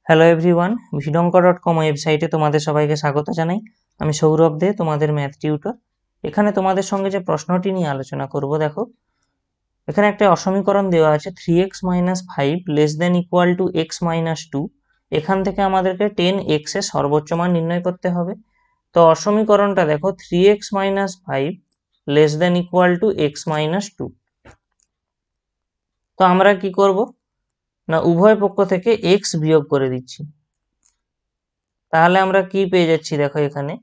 Hello everyone, ভিডঙ্ক.com ওয়েবসাইটে তোমাদের সবাইকে স্বাগত জানাই। আমি সৌরভ দে, তোমাদের ম্যাথ টিউটর। এখানে তোমাদের সঙ্গে যে প্রশ্নটি নিয়ে আলোচনা করব, দেখো এখানে একটা অসমীকরণ দেওয়া আছে 3x - 5 less than equal to x - 2। এখান থেকে আমাদেরকে 10x এর সর্বোচ্চ মান নির্ণয় করতে হবে। তো অসমীকরণটা দেখো 3x - 5 less than equal to x - 2। তো আমরা কি করব না, উভয় পক্ষ থেকে x বিয়োগ করে দিচ্ছি। তাহলে আমরা কি পেয়ে যাচ্ছি, দেখো এখানে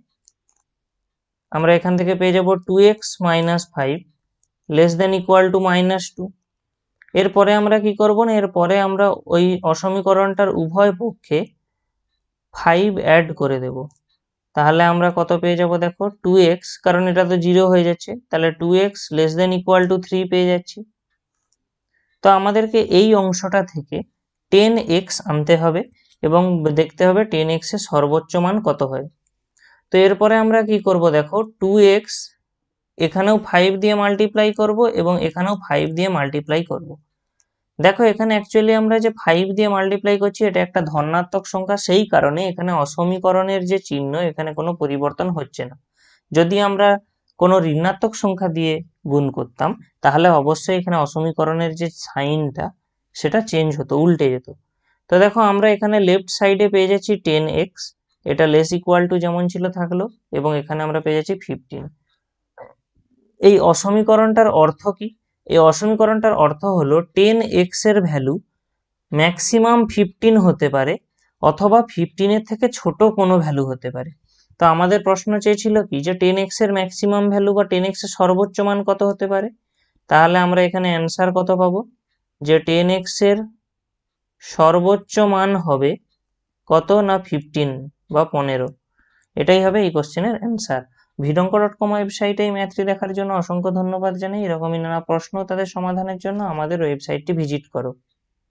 আমরা এখান থেকে পেয়ে যাব 2x - 5 less than equal to -2। এরপরে আমরা কি করব না, এরপরে আমরা ওই অসমীকরণটার উভয় পক্ষে 5 অ্যাড করে দেব। তাহলে আমরা কত পেয়ে যাব, দেখো 2x, কারণ এটা তো 0 হয়ে যাচ্ছে, তাহলে 2x less than equal to 3 পেয়ে যাচ্ছি। তো আমাদেরকে এই অংশটা থেকে 10x আনতে হবে এবং দেখতে হবে 10x এর সর্বোচ্চ মান কত হয়। তো এরপরে আমরা কি করব, দেখো 2x এখানেও 5 দিয়ে মাল্টিপ্লাই করব এবং এখানেও 5 দিয়ে মাল্টিপ্লাই করব। দেখো এখানে অ্যাকচুয়ালি আমরা যে 5 দিয়ে মাল্টিপ্লাই করছি এটা একটা ধনাত্মক সংখ্যা, সেই কারণে এখানে অসমীকরণের যে চিহ্ন এখানে কোনো পরিবর্তন হচ্ছে না। যদি আমরা কোনো ঋণাত্মক সংখ্যা দিয়ে গুণ করতাম তাহলে অবশ্যই এখানে অসমীকরণের যে সাইনটা সেটা চেঞ্জ হতো, উল্টে যেত। তো দেখো আমরা এখানে লেফট সাইডে পেয়ে যাচ্ছি 10x, এটা লেস ইকুয়াল টু যেমন ছিল থাকলো, এবং এখানে আমরা পেয়ে যাচ্ছি 15। এই অসমীকরণটার অর্থ কি? এই অসমীকরণটার অর্থ হলো 10x এর ভ্যালু ম্যাক্সিমাম 15 হতে পারে, অথবা 15 এর থেকে ছোট কোনো ভ্যালু হতে পারে। তো আমাদের প্রশ্ন চেয়েছিল কি, যে 10x এর ম্যাক্সিমাম ভ্যালু বা 10x এর সর্বোচ্চ মান কত হতে পারে। তাহলে আমরা এখানে অ্যান্সার কত পাবো, যে 10x এর সর্বোচ্চ মান হবে কত না 15 বা 15। এটাই হবে এই কোশ্চেনের অ্যান্সার। ভিডঙ্ক.com ওয়েবসাইটে এই ম্যাথটি দেখার জন্য অসংখ্য ধন্যবাদ জানাই। এরকমই নানা প্রশ্ন তাদের সমাধানের জন্য আমাদের ওয়েবসাইটটি ভিজিট করো।